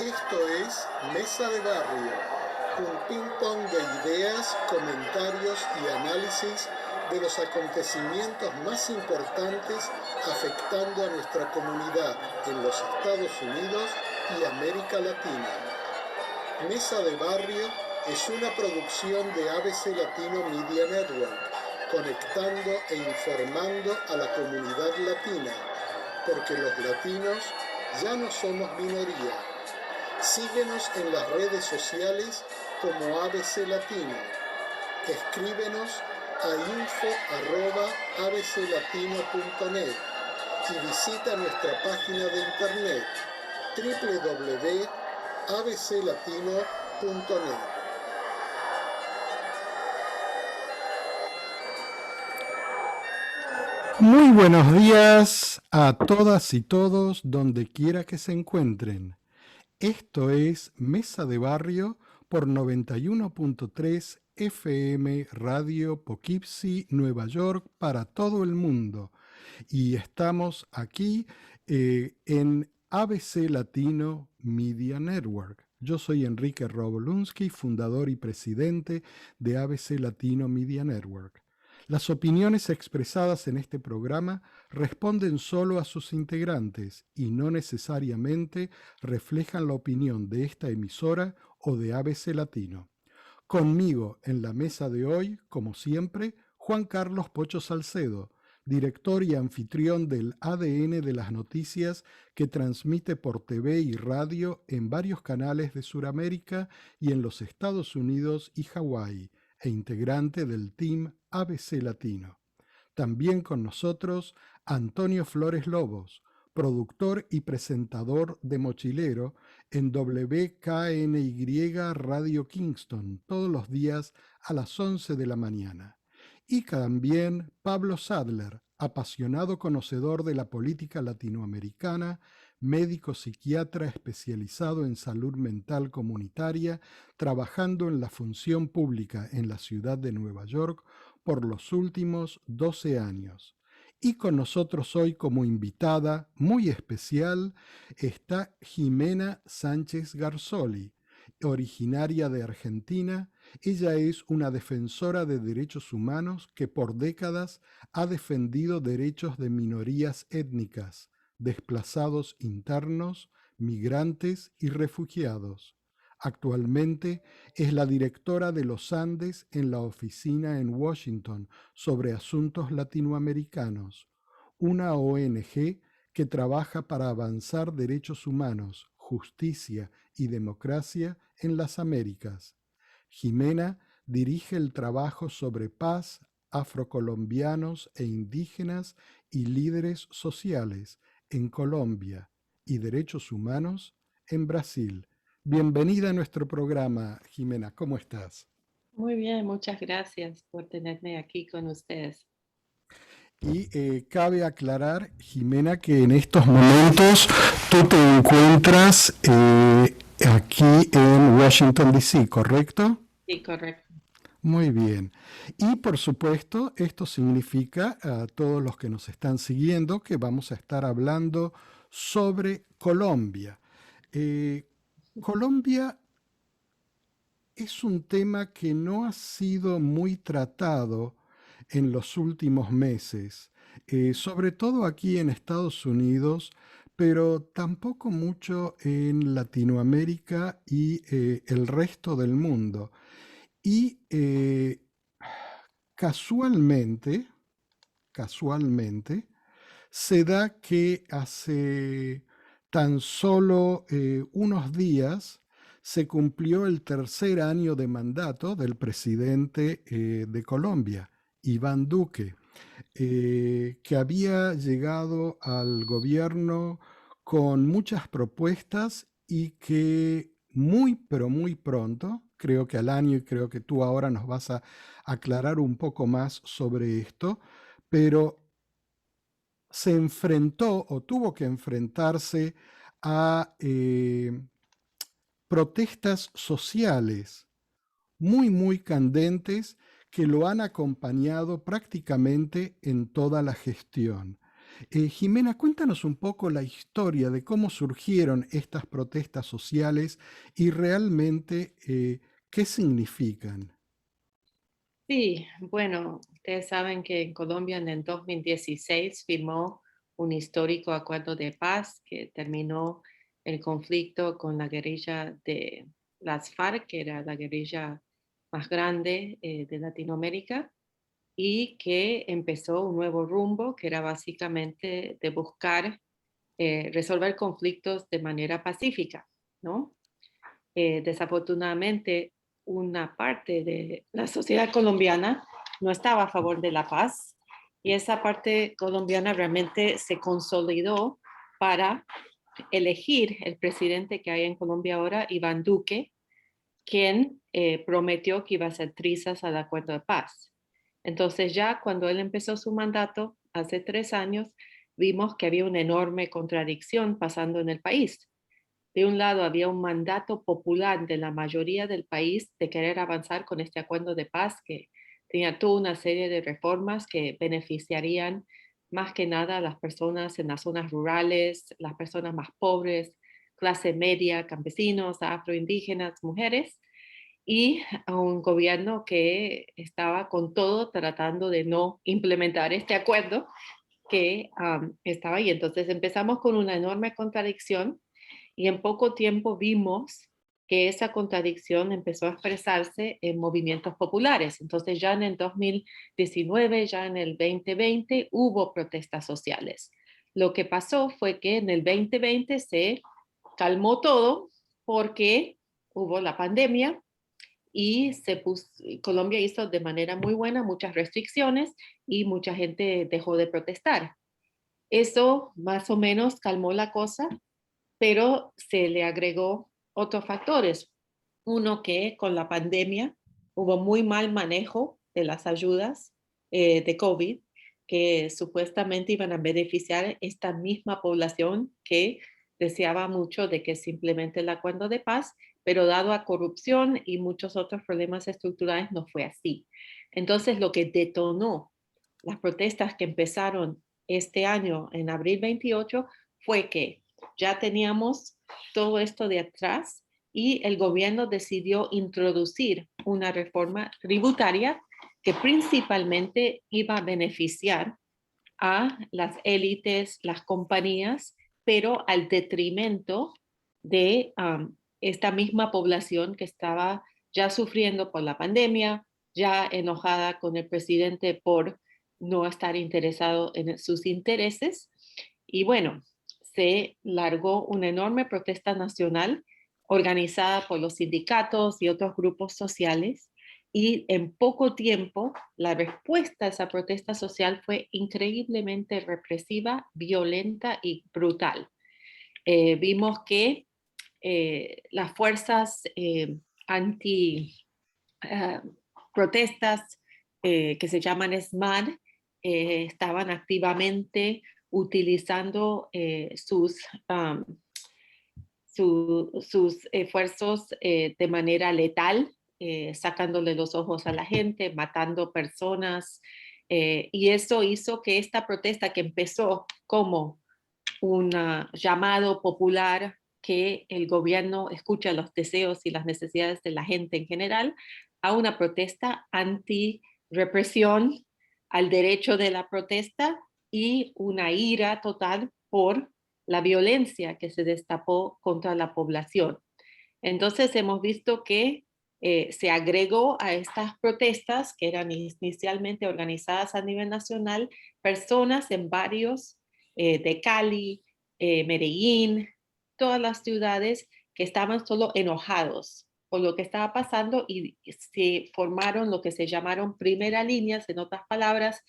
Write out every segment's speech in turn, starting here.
Esto es Mesa de Barrio, un ping-pong de ideas, comentarios y análisis de los acontecimientos más importantes afectando a nuestra comunidad en los Estados Unidos y América Latina. Mesa de Barrio es una producción de ABC Latino Media Network, conectando e informando a la comunidad latina, porque los latinos ya no somos minoría. Síguenos en las redes sociales como ABC Latino. Escríbenos a info@abclatino.net y visita nuestra página de internet www.abclatino.net. Muy buenos días a todas y todos donde quiera que se encuentren. Esto es Mesa de Barrio por 91.3 FM Radio Poughkeepsie, Nueva York, para todo el mundo. Y estamos aquí en ABC Latino Media Network. Yo soy Enrique Robolunsky, fundador y presidente de ABC Latino Media Network. Las opiniones expresadas en este programa responden solo a sus integrantes y no necesariamente reflejan la opinión de esta emisora o de ABC Latino. Conmigo en la mesa de hoy, como siempre, Juan Carlos Pocho Salcedo, director y anfitrión del ADN de las noticias que transmite por TV y radio en varios canales de Sudamérica y en los Estados Unidos y Hawái, e integrante del team ABC Latino. También con nosotros Antonio Flores Lobos, productor y presentador de Mochilero en WKNY Radio Kingston, todos los días a las 11 de la mañana. Y también Pablo Sadler, apasionado conocedor de la política latinoamericana, médico psiquiatra especializado en salud mental comunitaria, trabajando en la función pública en la ciudad de Nueva York por los últimos 12 años. Y con nosotros hoy como invitada muy especial está Jimena Sánchez Garzoli, originaria de Argentina. Ella es una defensora de derechos humanos que por décadas ha defendido derechos de minorías étnicas, desplazados internos, migrantes y refugiados. Actualmente es la directora de los Andes en la oficina en Washington sobre asuntos latinoamericanos, una ONG que trabaja para avanzar derechos humanos, justicia y democracia en las Américas. Jimena dirige el trabajo sobre paz, afrocolombianos e indígenas y líderes sociales en Colombia y derechos humanos en Brasil. Bienvenida a nuestro programa, Jimena. ¿Cómo estás? Muy bien, muchas gracias por tenerme aquí con ustedes. Y cabe aclarar, Jimena, que en estos momentos tú te encuentras aquí en Washington, D.C., ¿correcto? Sí, correcto. Muy bien. Y por supuesto, esto significa a todos los que nos están siguiendo que vamos a estar hablando sobre Colombia. Colombia es un tema que no ha sido muy tratado en los últimos meses, sobre todo aquí en Estados Unidos, pero tampoco mucho en Latinoamérica y el resto del mundo. Y casualmente, se da que hace tan solo unos días se cumplió el tercer año de mandato del presidente de Colombia, Iván Duque, que había llegado al gobierno con muchas propuestas y que muy, pero muy pronto, creo que al año, y creo que tú ahora nos vas a aclarar un poco más sobre esto, pero se enfrentó o tuvo que enfrentarse a protestas sociales muy, muy candentes que lo han acompañado prácticamente en toda la gestión. Jimena, cuéntanos un poco la historia de cómo surgieron estas protestas sociales y realmente qué significan. Sí, bueno, ustedes saben que en Colombia en el 2016 firmó un histórico acuerdo de paz que terminó el conflicto con la guerrilla de las FARC, que era la guerrilla más grande de Latinoamérica, y que empezó un nuevo rumbo que era básicamente de buscar resolver conflictos de manera pacífica, ¿no? Desafortunadamente, una parte de la sociedad colombiana no estaba a favor de la paz y esa parte colombiana realmente se consolidó para elegir el presidente que hay en Colombia ahora, Iván Duque, quien prometió que iba a hacer trizas al acuerdo de paz. Entonces ya cuando él empezó su mandato hace 3 años, vimos que había una enorme contradicción pasando en el país. De un lado, había un mandato popular de la mayoría del país de querer avanzar con este acuerdo de paz que tenía toda una serie de reformas que beneficiarían más que nada a las personas en las zonas rurales, las personas más pobres, clase media, campesinos, afroindígenas, mujeres, y a un gobierno que estaba con todo tratando de no implementar este acuerdo que estaba ahí. Entonces empezamos con una enorme contradicción y en poco tiempo vimos que esa contradicción empezó a expresarse en movimientos populares. Entonces ya en el 2019, ya en el 2020, hubo protestas sociales. Lo que pasó fue que en el 2020 se calmó todo porque hubo la pandemia y Colombia hizo de manera muy buena muchas restricciones y mucha gente dejó de protestar. Eso más o menos calmó la cosa, pero se le agregó otros factores. Uno, que con la pandemia hubo muy mal manejo de las ayudas de COVID que supuestamente iban a beneficiar esta misma población que deseaba mucho de que simplemente el acuerdo de paz, pero dado a corrupción y muchos otros problemas estructurales no fue así. Entonces lo que detonó las protestas que empezaron este año en abril 28 fue que ya teníamos todo esto de atrás y el gobierno decidió introducir una reforma tributaria que principalmente iba a beneficiar a las élites, las compañías, pero al detrimento de esta misma población que estaba ya sufriendo por la pandemia, ya enojada con el presidente por no estar interesado en sus intereses. Y bueno, se largó una enorme protesta nacional organizada por los sindicatos y otros grupos sociales y en poco tiempo la respuesta a esa protesta social fue increíblemente represiva, violenta y brutal. Vimos que las fuerzas anti protestas que se llaman SMAD estaban activamente utilizando sus esfuerzos de manera letal, sacándole los ojos a la gente, matando personas. Y eso hizo que esta protesta que empezó como un llamado popular que el gobierno escucha los deseos y las necesidades de la gente en general, a una protesta anti-represión, al derecho de la protesta y una ira total por la violencia que se destapó contra la población. Entonces hemos visto que se agregó a estas protestas que eran inicialmente organizadas a nivel nacional, personas en barrios de Cali, Medellín, todas las ciudades que estaban solo enojados por lo que estaba pasando y se formaron lo que se llamaron primera líneas, en otras palabras,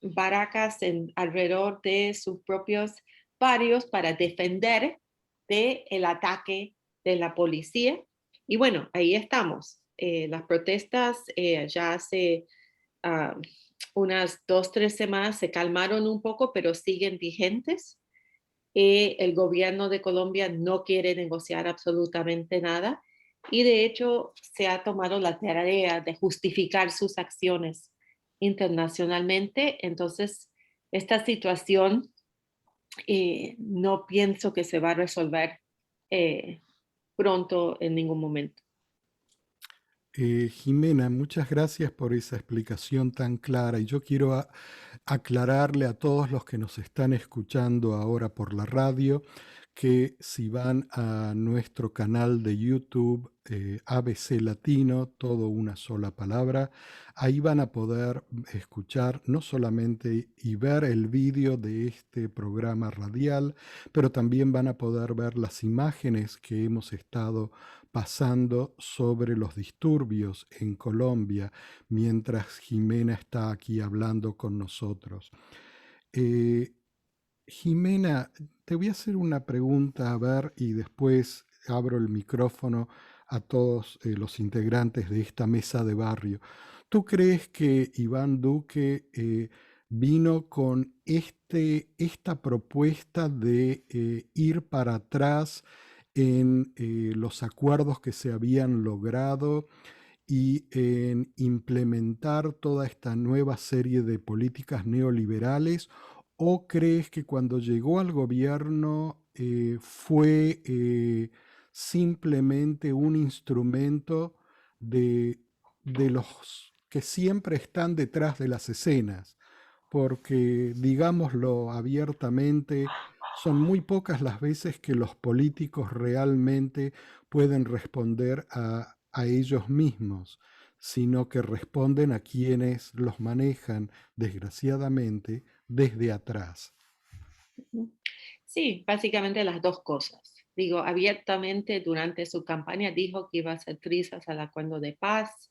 barracas alrededor de sus propios barrios para defender del ataque de la policía. Y bueno, ahí estamos. Las protestas ya hace uh, unas 2, 3 semanas se calmaron un poco, pero siguen vigentes. El gobierno de Colombia no quiere negociar absolutamente nada y de hecho se ha tomado la tarea de justificar sus acciones internacionalmente. Entonces, esta situación no pienso que se va a resolver pronto en ningún momento. Jimena, muchas gracias por esa explicación tan clara y yo quiero aclararle a todos los que nos están escuchando ahora por la radio que si van a nuestro canal de YouTube ABC Latino, todo una sola palabra, ahí van a poder escuchar no solamente y ver el vídeo de este programa radial, pero también van a poder ver las imágenes que hemos estado pasando sobre los disturbios en Colombia mientras Jimena está aquí hablando con nosotros. Eh, Jimena, te voy a hacer una pregunta, a ver, y después abro el micrófono a todos los integrantes de esta mesa de barrio. ¿Tú crees que Iván Duque vino con esta propuesta de ir para atrás en los acuerdos que se habían logrado y en implementar toda esta nueva serie de políticas neoliberales? ¿O crees que cuando llegó al gobierno fue simplemente un instrumento de, de los que siempre están detrás de las escenas? Porque, digámoslo abiertamente, son muy pocas las veces que los políticos realmente pueden responder a ellos mismos, sino que responden a quienes los manejan, desgraciadamente, desde atrás. Sí, básicamente las dos cosas. Digo, abiertamente durante su campaña dijo que iba a hacer trizas al acuerdo de paz,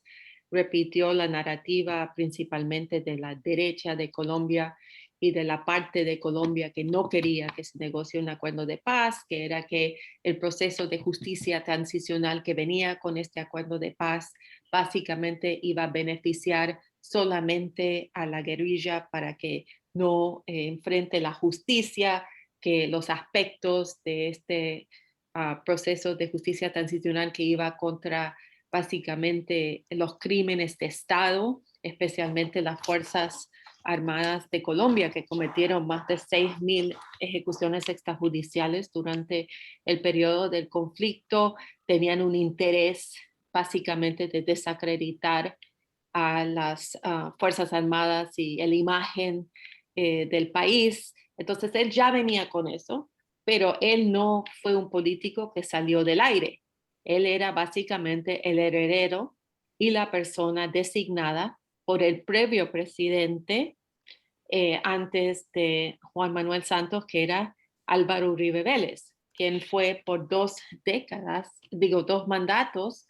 repitió la narrativa principalmente de la derecha de Colombia y de la parte de Colombia que no quería que se negocie un acuerdo de paz, que era que el proceso de justicia transicional que venía con este acuerdo de paz básicamente iba a beneficiar solamente a la guerrilla para que no enfrente la justicia, que los aspectos de este proceso de justicia transicional que iba contra básicamente los crímenes de Estado, especialmente las Fuerzas Armadas de Colombia, que cometieron más de 6.000 ejecuciones extrajudiciales durante el periodo del conflicto, tenían un interés básicamente de desacreditar a las Fuerzas Armadas y la imagen del país. Entonces él ya venía con eso, pero él no fue un político que salió del aire. Él era básicamente el heredero y la persona designada por el previo presidente antes de Juan Manuel Santos, que era Álvaro Uribe Vélez, quien fue por 2 mandatos,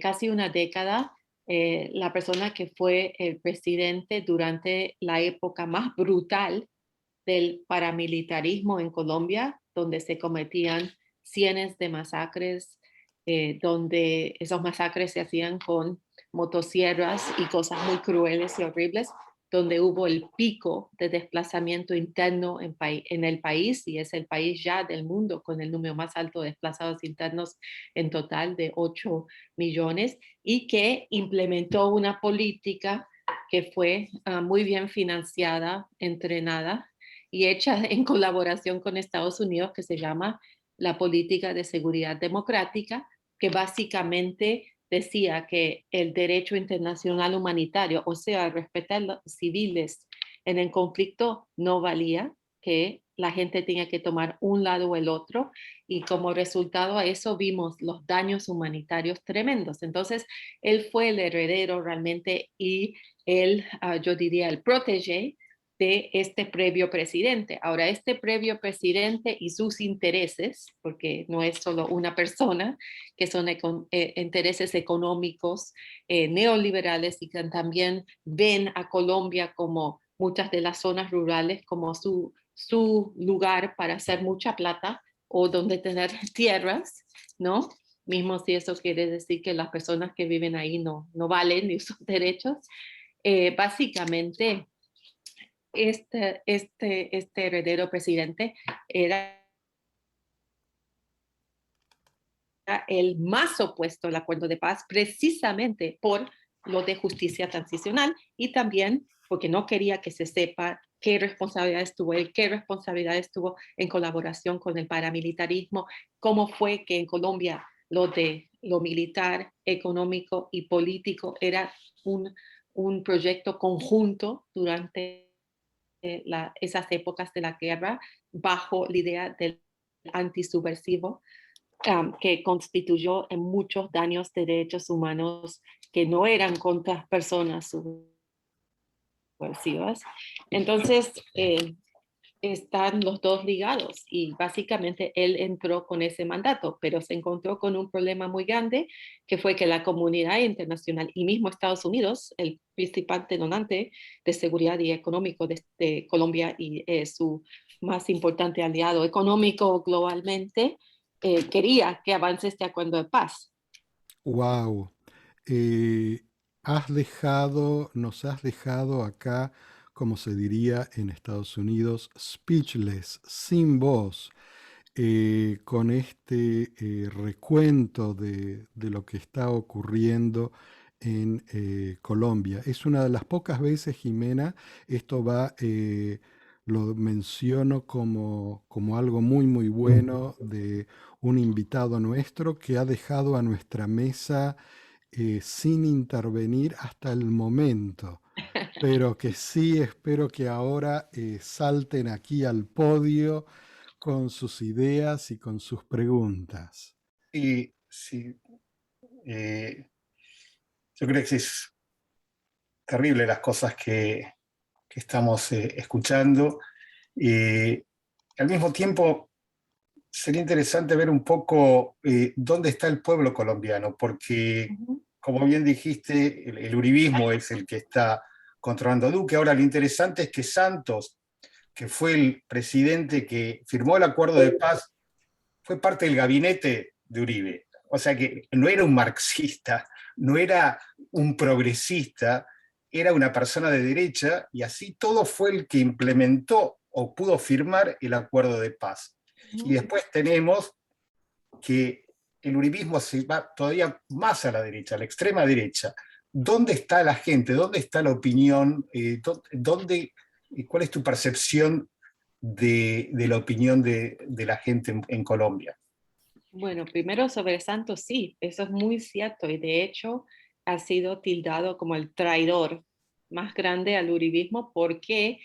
casi una década, la persona que fue el presidente durante la época más brutal del paramilitarismo en Colombia, donde se cometían cientos de masacres, donde esos masacres se hacían con motosierras y cosas muy crueles y horribles, donde hubo el pico de desplazamiento interno en el país, y es el país ya del mundo con el número más alto de desplazados internos en total de 8 millones, y que implementó una política que fue muy bien financiada, entrenada y hecha en colaboración con Estados Unidos, que se llama la Política de Seguridad Democrática, que básicamente decía que el derecho internacional humanitario, o sea, respetar los civiles en el conflicto, no valía, que la gente tenía que tomar un lado o el otro, y como resultado a eso vimos los daños humanitarios tremendos. Entonces, él fue el heredero realmente y él, yo diría, el protégé de este previo presidente. Ahora, este previo presidente y sus intereses, porque no es solo una persona, que son intereses económicos neoliberales, y que también ven a Colombia como muchas de las zonas rurales como su lugar para hacer mucha plata o donde tener tierras, ¿no? Mismo si eso quiere decir que las personas que viven ahí no valen ni sus derechos. Básicamente, este heredero presidente era el más opuesto al acuerdo de paz, precisamente por lo de justicia transicional, y también porque no quería que se sepa qué responsabilidades tuvo él, qué responsabilidades tuvo en colaboración con el paramilitarismo, cómo fue que en Colombia lo militar, económico y político era un proyecto conjunto durante esas épocas de la guerra bajo la idea del antisubversivo, que constituyó en muchos daños de derechos humanos que no eran contra personas subversivas. Entonces, están los dos ligados y básicamente él entró con ese mandato, pero se encontró con un problema muy grande que fue que la comunidad internacional y mismo Estados Unidos, el principal donante de seguridad y económico de Colombia y su más importante aliado económico globalmente, quería que avance este acuerdo de paz. Wow. Nos has dejado acá, como se diría en Estados Unidos, speechless, sin voz, con este recuento de lo que está ocurriendo en Colombia. Es una de las pocas veces, Jimena, esto va, lo menciono como algo muy, muy bueno de un invitado nuestro que ha dejado a nuestra mesa sin intervenir hasta el momento, pero que sí espero que ahora salten aquí al podio con sus ideas y con sus preguntas. Y sí, eh, yo creo que es terrible las cosas que estamos escuchando. Eh, Al mismo tiempo, sería interesante ver un poco dónde está el pueblo colombiano, porque, Ujú. como bien dijiste, el uribismo es el que está controlando a Duque. Ahora, lo interesante es que Santos, que fue el presidente que firmó el acuerdo de paz, fue parte del gabinete de Uribe. O sea que no era un marxista, no era un progresista, era una persona de derecha y así todo fue el que implementó o pudo firmar el acuerdo de paz. Y después tenemos que el uribismo se va todavía más a la derecha, a la extrema derecha. ¿Dónde está la gente? ¿Dónde está la opinión? ¿Cuál es tu percepción de la opinión de la gente en Colombia? Bueno, primero sobre Santos, sí, eso es muy cierto y de hecho ha sido tildado como el traidor más grande al uribismo porque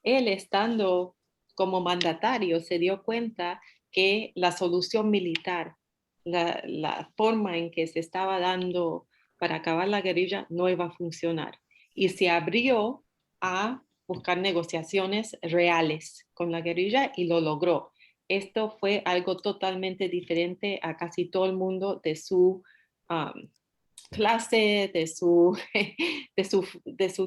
él estando como mandatario se dio cuenta que la solución militar, la forma en que se estaba dando para acabar la guerrilla no iba a funcionar y se abrió a buscar negociaciones reales con la guerrilla y lo logró. Esto fue algo totalmente diferente a casi todo el mundo de su clase, de su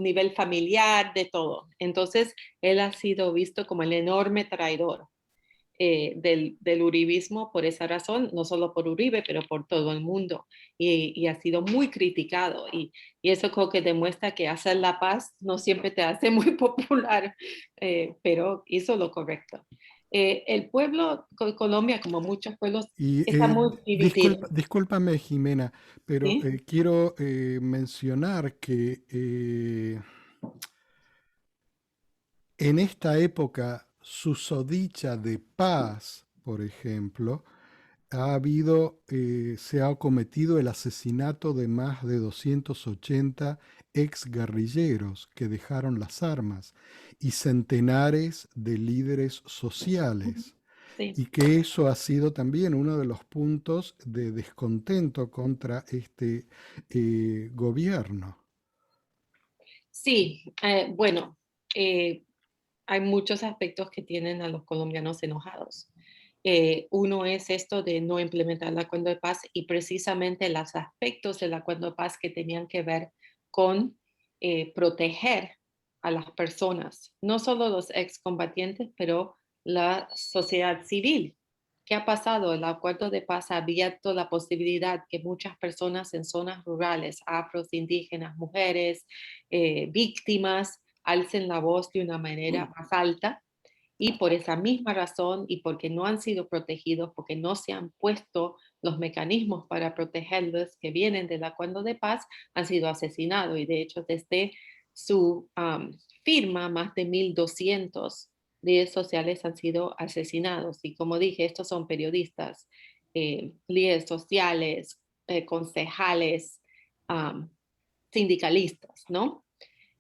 nivel familiar, de todo. Entonces, él ha sido visto como el enorme traidor del uribismo por esa razón, no solo por Uribe, pero por todo el mundo. Y ha sido muy criticado. Y eso creo que demuestra que hacer la paz no siempre te hace muy popular, pero hizo lo correcto. El pueblo de Colombia, como muchos pueblos, Y está muy dividido. discúlpame, Jimena, pero ¿Sí? quiero mencionar que en esta época susodicha de paz, por ejemplo, se ha cometido el asesinato de más de 280 exguerrilleros que dejaron las armas y centenares de líderes sociales. Sí. Y que eso ha sido también uno de los puntos de descontento contra este gobierno. Sí, bueno, hay muchos aspectos que tienen a los colombianos enojados. Uno es esto de no implementar el acuerdo de paz y precisamente los aspectos del acuerdo de paz que tenían que ver con proteger a las personas, no solo los excombatientes, pero la sociedad civil. ¿Qué ha pasado? El acuerdo de paz ha abierto la posibilidad que muchas personas en zonas rurales, afros, indígenas, mujeres, víctimas, alcen la voz de una manera más alta y por esa misma razón y porque no han sido protegidos, porque no se han puesto los mecanismos para protegerlos que vienen del acuerdo de paz, han sido asesinados. Y de hecho, desde su firma, más de 1,200 líderes sociales han sido asesinados. Y como dije, estos son periodistas, líderes sociales, concejales, sindicalistas, ¿no?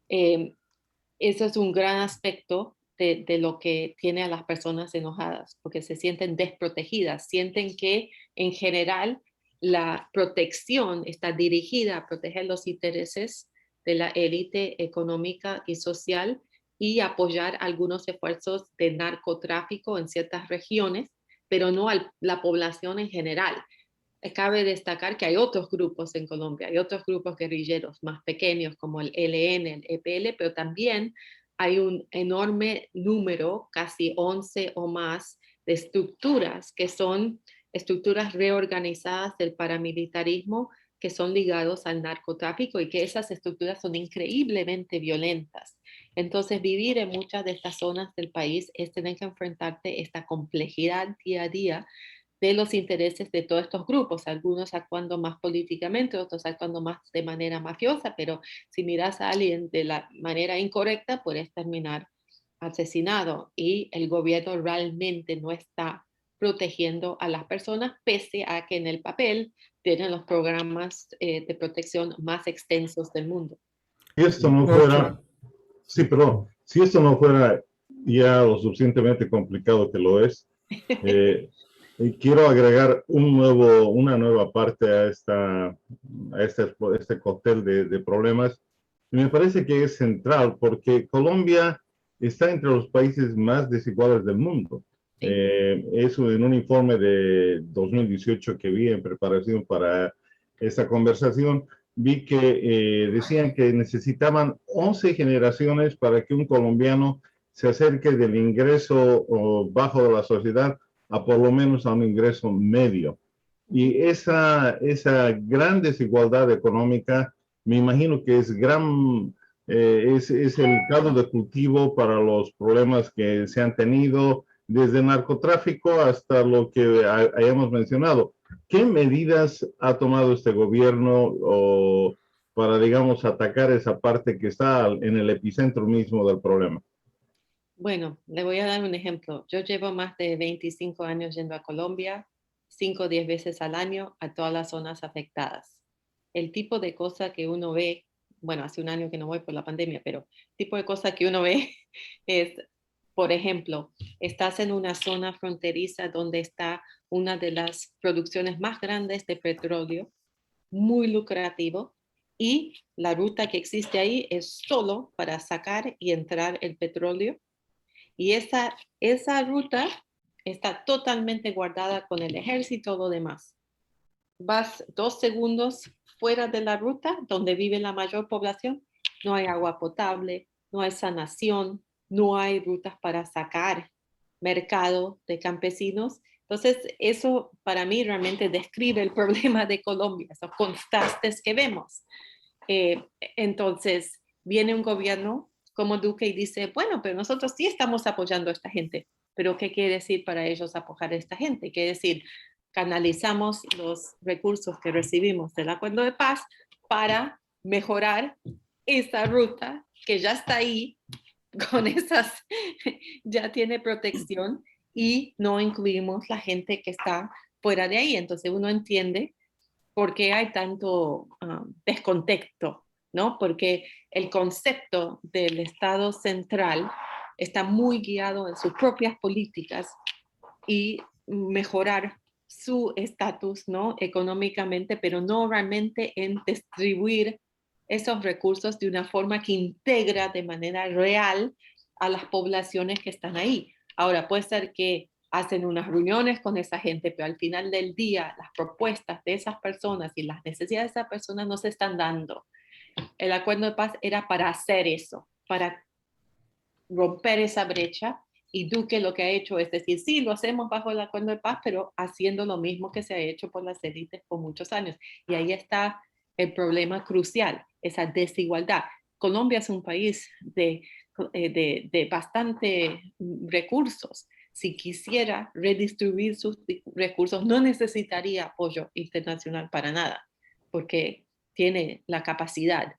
Eso es un gran aspecto de lo que tiene a las personas enojadas, porque se sienten desprotegidas, sienten que en general la protección está dirigida a proteger los intereses de la élite económica y social y apoyar algunos esfuerzos de narcotráfico en ciertas regiones, pero no a la población en general. Cabe destacar que hay otros grupos en Colombia, hay otros grupos guerrilleros más pequeños como el ELN, el EPL, pero también hay un enorme número, casi 11 o más, de estructuras que son estructuras reorganizadas del paramilitarismo que son ligados al narcotráfico y que esas estructuras son increíblemente violentas. Entonces, vivir en muchas de estas zonas del país es tener que enfrentarte a esta complejidad día a día de los intereses de todos estos grupos, algunos actuando más políticamente, otros actuando más de manera mafiosa, pero si miras a alguien de la manera incorrecta, puedes terminar asesinado y el gobierno realmente no está protegiendo a las personas, pese a que en el papel tienen los programas de protección más extensos del mundo. Si esto no fuera, sí, perdón, si esto no fuera ya lo suficientemente complicado que lo es, y quiero agregar una nueva parte a este cóctel de problemas. Y me parece que es central porque Colombia está entre los países más desiguales del mundo. Sí. Eso en un informe de 2018 que vi en preparación para esta conversación, vi que decían que necesitaban 11 generaciones para que un colombiano se acerque del ingreso bajo de la sociedad a por lo menos a un ingreso medio. Y esa gran desigualdad económica, me imagino que es el caldo de cultivo para los problemas que se han tenido, desde narcotráfico hasta lo que hayamos mencionado. ¿Qué medidas ha tomado este gobierno para, digamos, atacar esa parte que está en el epicentro mismo del problema? Bueno, le voy a dar un ejemplo. Yo llevo más de 25 años yendo a Colombia, 5 o 10 veces al año a todas las zonas afectadas. El tipo de cosa que uno ve, bueno, hace un año que no voy por la pandemia, pero el tipo de cosa que uno ve es, por ejemplo, estás en una zona fronteriza donde está una de las producciones más grandes de petróleo, muy lucrativo, y la ruta que existe ahí es solo para sacar y entrar el petróleo. Y esa ruta está totalmente guardada con el ejército y todo lo demás. Vas 2 segundos fuera de la ruta donde vive la mayor población, no hay agua potable, no hay sanación, no hay rutas para sacar mercado de campesinos. Entonces, eso para mí realmente describe el problema de Colombia, esos contrastes que vemos. Entonces, viene un gobierno como Duque y dice, bueno, pero nosotros sí estamos apoyando a esta gente. Pero ¿qué quiere decir para ellos apoyar a esta gente? Quiere decir, canalizamos los recursos que recibimos del acuerdo de paz para mejorar esa ruta que ya está ahí, con esas, ya tiene protección y no incluimos la gente que está fuera de ahí. Entonces uno entiende por qué hay tanto descontexto, ¿no? Porque el concepto del Estado central está muy guiado en sus propias políticas y mejorar su estatus, ¿no? Económicamente, pero no realmente en distribuir esos recursos de una forma que integra de manera real a las poblaciones que están ahí. Ahora, puede ser que hacen unas reuniones con esa gente, pero al final del día las propuestas de esas personas y las necesidades de esas personas no se están dando. El acuerdo de paz era para hacer eso, para romper esa brecha, y Duque lo que ha hecho es decir, sí, lo hacemos bajo el acuerdo de paz, pero haciendo lo mismo que se ha hecho por las élites por muchos años. Y ahí está el problema crucial, esa desigualdad. Colombia es un país de bastante recursos. Si quisiera redistribuir sus recursos, no necesitaría apoyo internacional para nada, porque tiene la capacidad.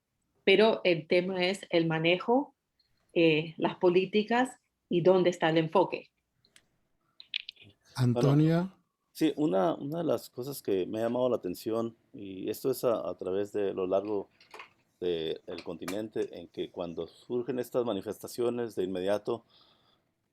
pero el tema es el manejo, las políticas y dónde está el enfoque. Bueno, Antonia, sí, una de las cosas que me ha llamado la atención, y esto es a través de lo largo del continente, en que cuando surgen estas manifestaciones de inmediato,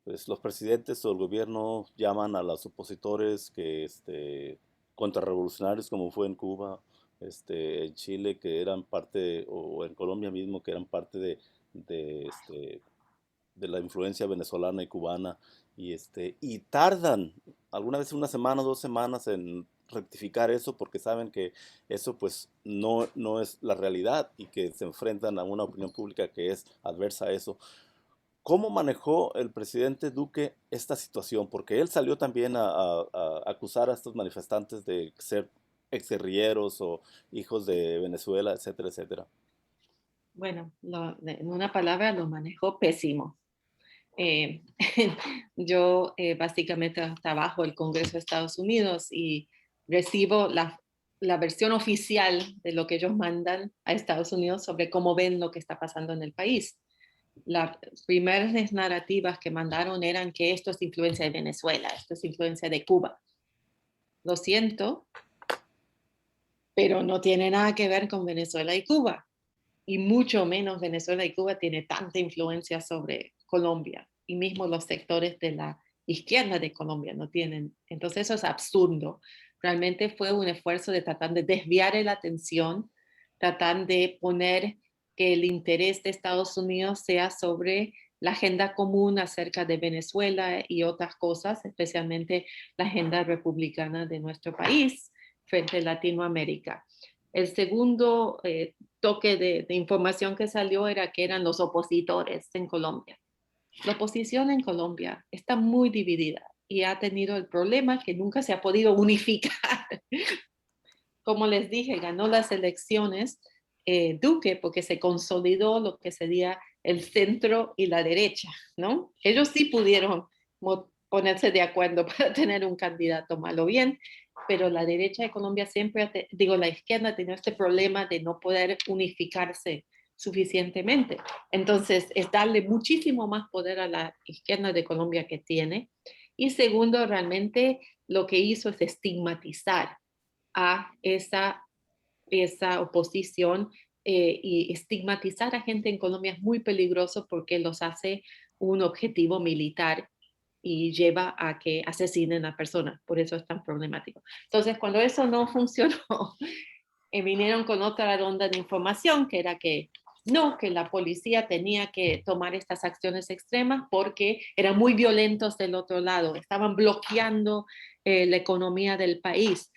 pues los presidentes o el gobierno llaman a los opositores que contrarrevolucionarios, como fue en Cuba, en Chile, que eran parte, o en Colombia mismo, que eran parte de, este, de la influencia venezolana y cubana, y tardan alguna vez una semana o 2 semanas en rectificar eso, porque saben que eso pues no es la realidad, y que se enfrentan a una opinión pública que es adversa a eso. ¿Cómo manejó el presidente Duque esta situación? Porque él salió también a acusar a estos manifestantes de ser exguerrilleros o hijos de Venezuela, etcétera, etcétera. Bueno, en una palabra lo manejó pésimo. Eh, yo básicamente trabajo en el Congreso de Estados Unidos y recibo la versión oficial de lo que ellos mandan a Estados Unidos sobre cómo ven lo que está pasando en el país. Las primeras narrativas que mandaron eran que esto es influencia de Venezuela, esto es influencia de Cuba. Lo siento, pero no tiene nada que ver con Venezuela y Cuba. Y mucho menos Venezuela y Cuba tiene tanta influencia sobre Colombia. Y mismo los sectores de la izquierda de Colombia no tienen. Entonces eso es absurdo. Realmente fue un esfuerzo de tratar de desviar la atención, tratar de poner que el interés de Estados Unidos sea sobre la agenda común acerca de Venezuela y otras cosas, especialmente la agenda republicana de nuestro país frente a Latinoamérica. El segundo toque de información que salió era que eran los opositores en Colombia. La oposición en Colombia está muy dividida y ha tenido el problema que nunca se ha podido unificar. Como les dije, ganó las elecciones Duque porque se consolidó lo que sería el centro y la derecha, ¿no? Ellos sí pudieron ponerse de acuerdo para tener un candidato malo o bien, pero la derecha de Colombia siempre, la izquierda ha tenido este problema de no poder unificarse suficientemente. Entonces, es darle muchísimo más poder a la izquierda de Colombia que tiene. Y segundo, realmente lo que hizo es estigmatizar a esa oposición y estigmatizar a gente en Colombia es muy peligroso porque los hace un objetivo militar y lleva a que asesinen a personas. Por eso es tan problemático. Entonces, cuando eso no funcionó, vinieron con otra ronda de información que era que no, que la policía tenía que tomar estas acciones extremas porque eran muy violentos del otro lado, estaban bloqueando la economía del país.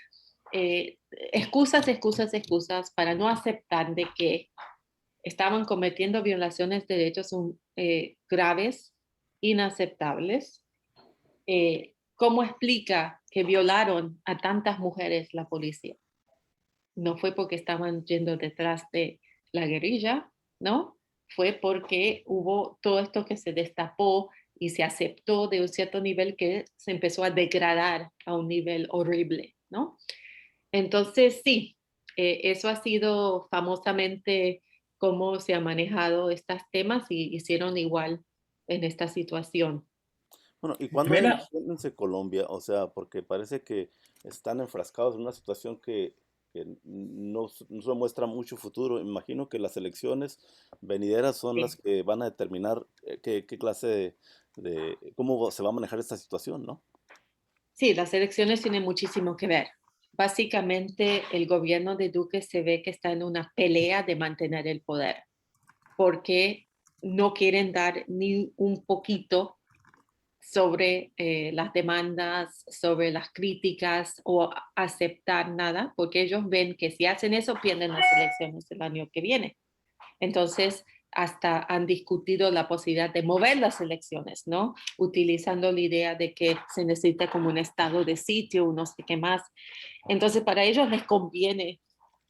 Excusas para no aceptar de que estaban cometiendo violaciones de derechos graves, inaceptables. ¿Cómo explica que violaron a tantas mujeres la policía? No fue porque estaban yendo detrás de la guerrilla, ¿no? Fue porque hubo todo esto que se destapó y se aceptó de un cierto nivel que se empezó a degradar a un nivel horrible, ¿no? Entonces, sí, eso ha sido famosamente cómo se han manejado estos temas y hicieron igual en esta situación. Bueno, ¿y cuándo Jimena, entiéndense Colombia? O sea, porque parece que están enfrascados en una situación que no se muestra mucho futuro. Imagino que las elecciones venideras son las Sí, que van a determinar qué clase cómo se va a manejar esta situación, ¿no? sí, las elecciones tienen muchísimo que ver. Básicamente, el gobierno de Duque se ve que está en una pelea de mantener el poder, porque no quieren dar ni un poquito sobre las demandas, sobre las críticas o aceptar nada, porque ellos ven que si hacen eso pierden las elecciones el año que viene. Entonces, hasta han discutido la posibilidad de mover las elecciones, ¿no? Utilizando la idea de que se necesita como un estado de sitio, no sé qué más. Entonces, para ellos les conviene,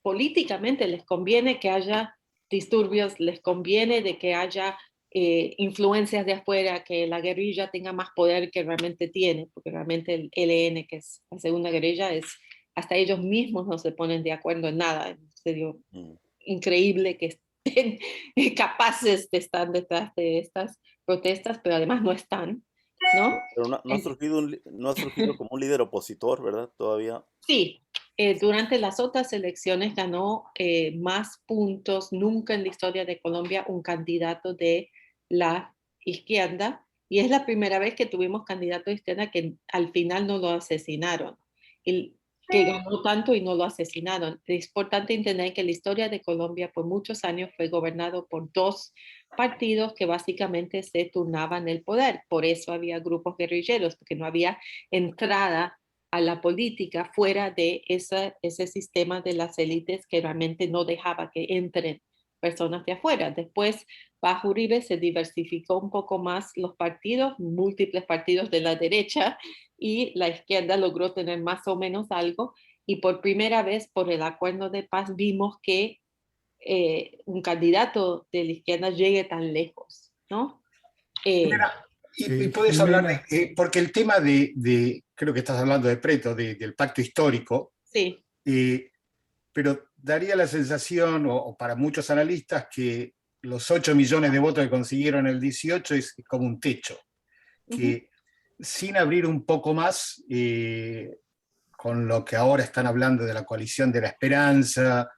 políticamente les conviene que haya disturbios, les conviene de que haya influencias de afuera, que la guerrilla tenga más poder que realmente tiene, porque realmente el ELN, que es la segunda guerrilla, hasta ellos mismos no se ponen de acuerdo en nada. En serio, Mm. increíble que capaces de estar detrás de estas protestas, pero además no están, ¿no? Pero no ha surgido, no ha surgido como un líder opositor, ¿verdad? Todavía. Sí, durante las otras elecciones ganó más puntos nunca en la historia de Colombia un candidato de la izquierda, y es la primera vez que tuvimos candidato de izquierda que al final no lo asesinaron, y que ganó tanto y no lo asesinaron. Es importante entender que la historia de Colombia por muchos años fue gobernado por dos partidos que básicamente se turnaban el poder. Por eso había grupos guerrilleros, porque no había entrada a la política fuera de ese sistema de las élites que realmente no dejaba que entren personas de afuera. Después, bajo Uribe, se diversificó un poco más los partidos, múltiples partidos de la derecha, y la izquierda logró tener más o menos algo, y por primera vez por el acuerdo de paz vimos que un candidato de la izquierda llegue tan lejos, ¿no? Y puedes hablar, porque el tema creo que estás hablando de Preto, del pacto histórico, sí. Pero daría la sensación, o para muchos analistas, que los 8 millones de votos que consiguieron el 18 es como un techo, que sin abrir un poco más, con lo que ahora están hablando de la coalición de la esperanza,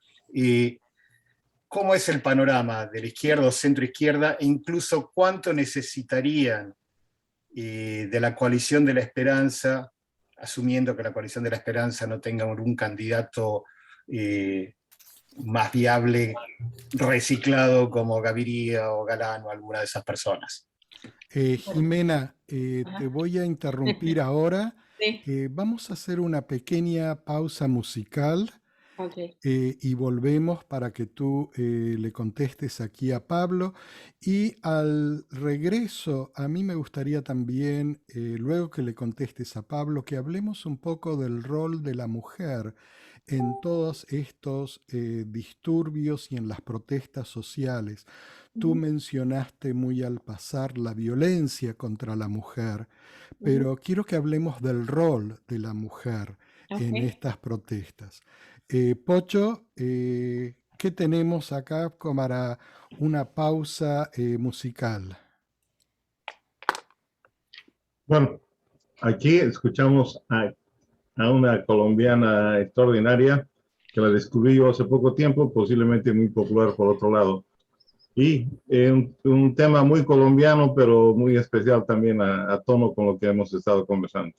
¿cómo es el panorama de la izquierda o centro-izquierda, e incluso cuánto necesitarían de la coalición de la esperanza, asumiendo que la coalición de la esperanza no tenga un candidato más viable, reciclado como Gaviria o Galán o alguna de esas personas? Jimena, te voy a interrumpir ahora. Sí. Vamos a hacer una pequeña pausa musical. Okay. Y volvemos para que tú le contestes aquí a Pablo. Y al regreso, a mí me gustaría también, luego que le contestes a Pablo, que hablemos un poco del rol de la mujer en todos estos disturbios y en las protestas sociales. Tú mencionaste muy al pasar la violencia contra la mujer, pero quiero que hablemos del rol de la mujer en estas protestas. Pocho, ¿qué tenemos acá para una pausa musical? Bueno, aquí escuchamos a una colombiana extraordinaria que la descubrí yo hace poco tiempo, posiblemente muy popular por otro lado. Y un tema muy colombiano, pero muy especial también a tono con lo que hemos estado conversando.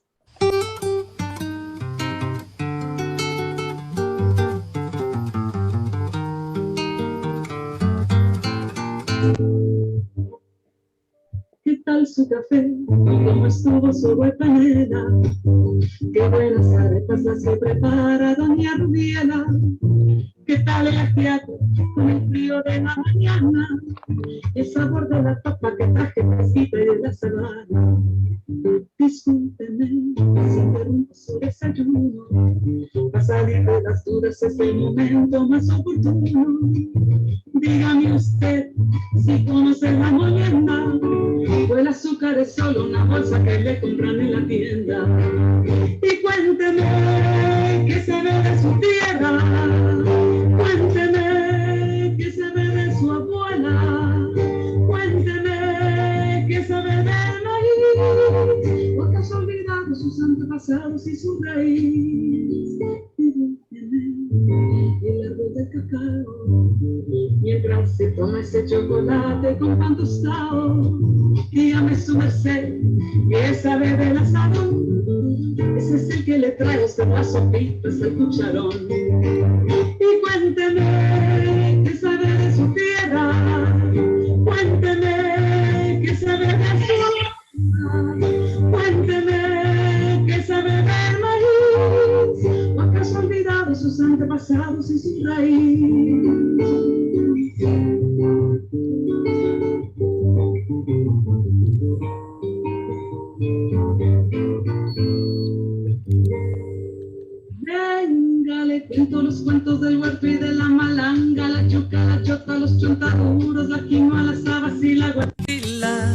¿Qué tal su café? ¿Cómo estuvo su panela? Qué buenas arepas las que prepara doña Rubiela. ¿Qué tal el ajiaco con el frío de la mañana? El sabor de la papa que traje fresquita y de la sabana. Discúlpeme si interrumpo su desayuno. Para salir de las dudas es el momento más oportuno. Dígame usted si conoce la molienda, o el azúcar es solo una bolsa que le compran en la tienda. Y cuénteme qué sabe de su tierra, cuénteme qué sabe de su abuela, cuénteme qué sabe del maíz, o acaso olvidado sus antepasados y su raíz. El árbol de cacao, mientras se toma ese chocolate con pan tostado. Dígame su merced, que sabe del asado, ese es el que le trae usted las sopitas al cucharón. Y cuénteme qué sabe de su tierra, cuénteme qué sabe de su cuénteme qué sabe del maíz, o acaso olvidado sus antepasados y su raíz. Venga, le cuento los cuentos del huerto y de la malanga, la yuca, la chota, los chontaduros, la quinoa, las habas y la guatila.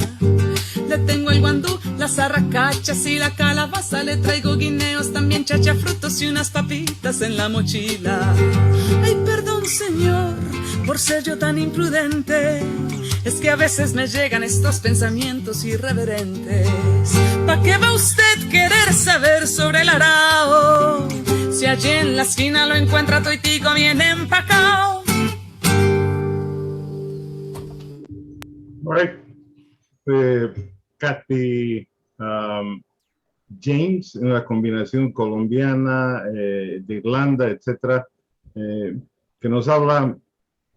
Le tengo el guandú, las arracachas y la calabaza. Le traigo guineos, también chachafrutos y unas papitas en la mochila. Ay, perdón, señor, por ser yo tan imprudente. Es que a veces me llegan estos pensamientos irreverentes. ¿Pa' qué va usted querer saber sobre el arao? Si allí en la esquina lo encuentra toitico bien empacao. All right. Kathy James, una combinación colombiana, de Irlanda, etcétera, que nos habla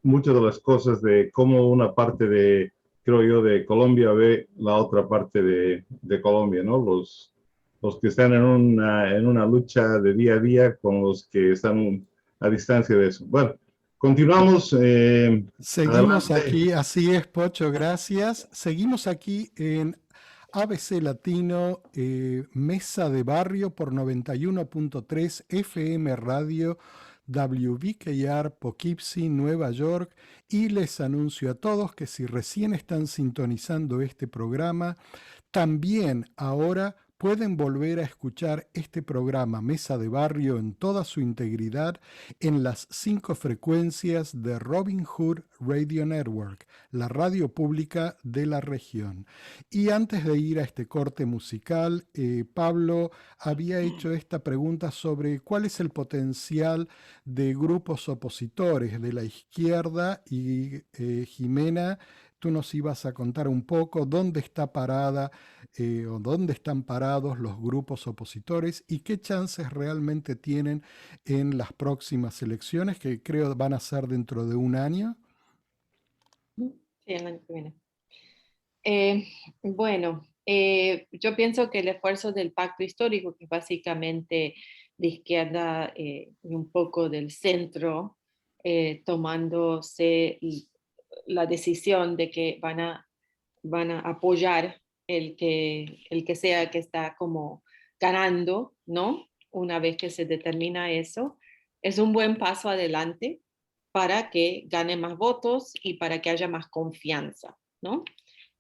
mucho de las cosas de cómo una parte de, creo yo, de Colombia ve la otra parte de Colombia, ¿no? Los que están en una lucha de día a día con los que están a distancia de eso. Bueno, continuamos. Seguimos Adelante. aquí, así es, Pocho, gracias. Seguimos aquí en ABC Latino, Mesa de Barrio por 91.3 FM Radio, WBKR, Poughkeepsie, Nueva York. Y les anuncio a todos que si recién están sintonizando este programa, también ahora pueden volver a escuchar este programa Mesa de Barrio en toda su integridad en las 5 frecuencias de Robin Hood Radio Network, la radio pública de la región. Y antes de ir a este corte musical, Pablo había hecho esta pregunta sobre cuál es el potencial de grupos opositores de la izquierda y Jimena, tú nos ibas a contar un poco dónde está parada o dónde están parados los grupos opositores y qué chances realmente tienen en las próximas elecciones, que creo van a ser dentro de un año. Sí, el año que viene. Bueno, yo pienso que el esfuerzo del pacto histórico, que básicamente de izquierda y un poco del centro, tomándose la decisión de que van a apoyar el que sea que está como ganando, ¿no? Una vez que se determina eso, es un buen paso adelante para que gane más votos y para que haya más confianza, ¿no?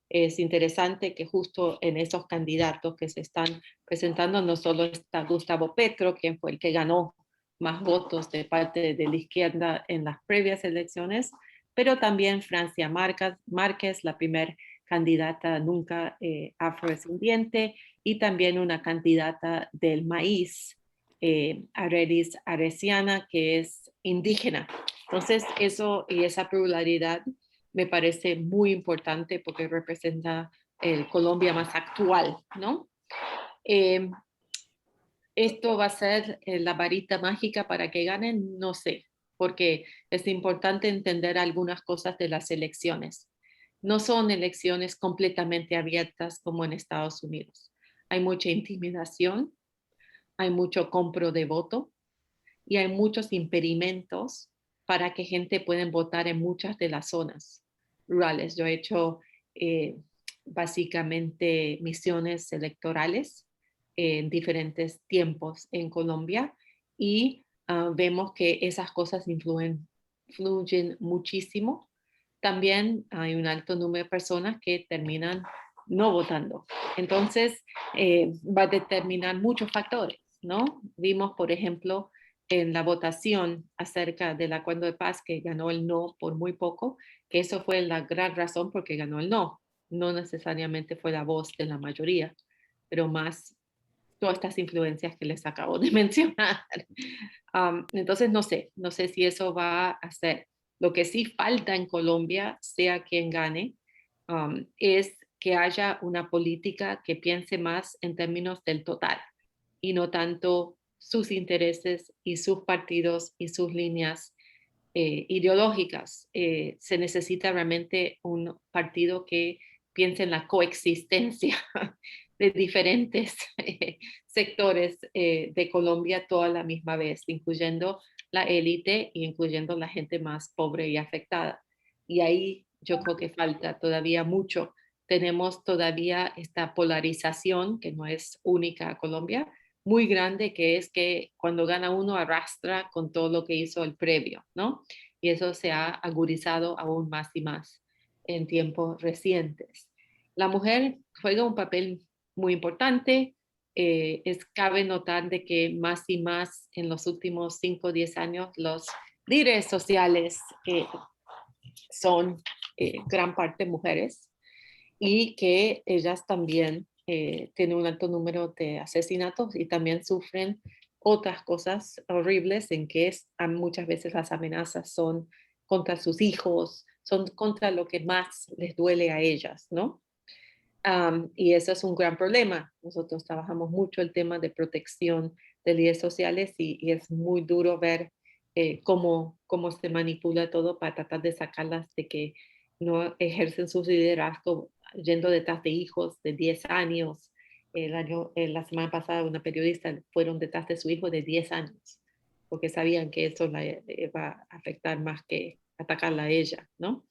Es interesante que justo en esos candidatos que se están presentando no solo está Gustavo Petro, quien fue el que ganó más votos de parte de la izquierda en las previas elecciones, pero también Francia Márquez, la primer candidata nunca afrodescendiente, y también una candidata del maíz, Arelis Aresiana, que es indígena. Entonces, eso y esa pluralidad me parece muy importante porque representa el Colombia más actual, ¿no? Esto va a ser la varita mágica para que ganen, no sé, porque es importante entender algunas cosas de las elecciones. No son elecciones completamente abiertas como en Estados Unidos. Hay mucha intimidación, hay mucho compro de voto y hay muchos impedimentos para que gente pueda votar en muchas de las zonas rurales. Yo he hecho básicamente misiones electorales en diferentes tiempos en Colombia y vemos que esas cosas influyen muchísimo. También hay un alto número de personas que terminan no votando. Entonces, va a determinar muchos factores, ¿no? Vimos, por ejemplo, en la votación acerca del acuerdo de paz que ganó el no por muy poco, que eso fue la gran razón por qué ganó el no. No necesariamente fue la voz de la mayoría, pero más todas estas influencias que les acabo de mencionar. Entonces, no sé si eso va a ser. Lo que sí falta en Colombia, sea quien gane, es que haya una política que piense más en términos del total y no tanto sus intereses y sus partidos y sus líneas ideológicas. Se necesita realmente un partido que piense en la coexistencia de diferentes sectores de Colombia toda la misma vez, incluyendo la élite e incluyendo la gente más pobre y afectada. Y ahí yo creo que falta todavía mucho. Tenemos todavía esta polarización que no es única a Colombia, muy grande, que es que cuando gana uno arrastra con todo lo que hizo el previo, ¿no? Y eso se ha agudizado aún más y más en tiempos recientes. La mujer juega un papel muy importante. Cabe notar de que más y más en los últimos 5 o 10 años los líderes sociales son gran parte mujeres y que ellas también tienen un alto número de asesinatos y también sufren otras cosas horribles en que muchas veces las amenazas son contra sus hijos, son contra lo que más les duele a ellas, ¿no? Y eso es un gran problema. Nosotros trabajamos mucho el tema de protección de líderes sociales y es muy duro ver cómo se manipula todo para tratar de sacarlas de que no ejercen su liderazgo yendo detrás de hijos de 10 años. La semana pasada una periodista fueron detrás de su hijo de 10 años porque sabían que eso la iba a afectar más que atacarla a ella, ¿no?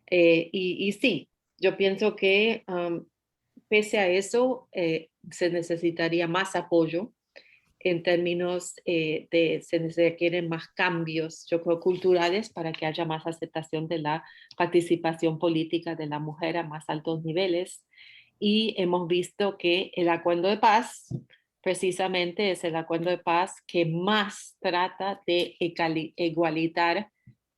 Y sí, yo pienso que pese a eso, se necesitaría más apoyo en términos se requieren más cambios, yo creo, culturales para que haya más aceptación de la participación política de la mujer a más altos niveles. Y hemos visto que el acuerdo de paz precisamente es el acuerdo de paz que más trata de igualitar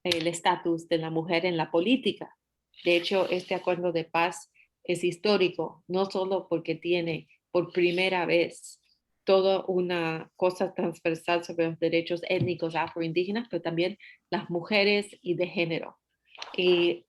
el estatus de la mujer en la política. De hecho, este acuerdo de paz es histórico, no solo porque tiene por primera vez toda una cosa transversal sobre los derechos étnicos afroindígenas, pero también las mujeres y de género. Y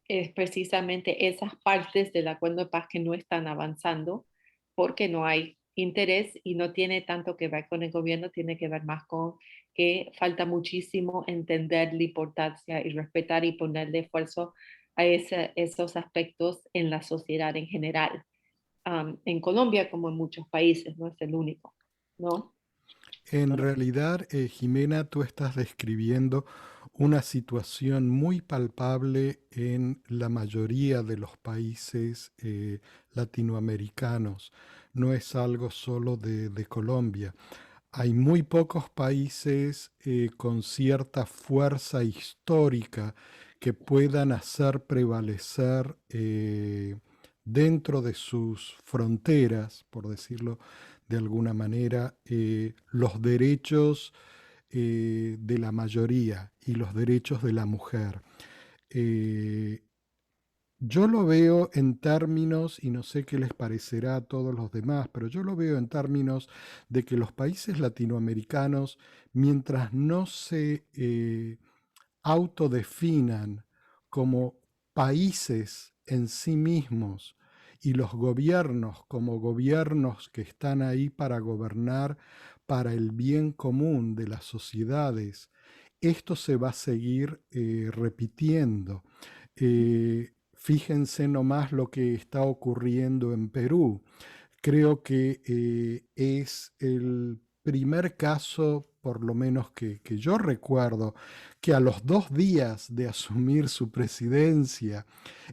es precisamente esas partes del acuerdo de paz que no están avanzando porque no hay interés y no tiene tanto que ver con el gobierno, tiene que ver más con que falta muchísimo entender la importancia y respetar y ponerle esfuerzo a esos aspectos en la sociedad en general. En Colombia, como en muchos países, no es el único, ¿no? En realidad, Jimena, tú estás describiendo una situación muy palpable en la mayoría de los países latinoamericanos. No es algo solo de Colombia. Hay muy pocos países con cierta fuerza histórica que puedan hacer prevalecer dentro de sus fronteras, por decirlo de alguna manera, los derechos de la mayoría y los derechos de la mujer. Eh, yo lo veo en términos, y no sé qué les parecerá a todos los demás, pero yo lo veo en términos de que los países latinoamericanos, mientras no se autodefinan como países en sí mismos y los gobiernos como gobiernos que están ahí para gobernar para el bien común de las sociedades, esto se va a seguir repitiendo. Fíjense nomás lo que está ocurriendo en Perú. Creo que es el primer caso, por lo menos que yo recuerdo, que a los 2 días de asumir su presidencia,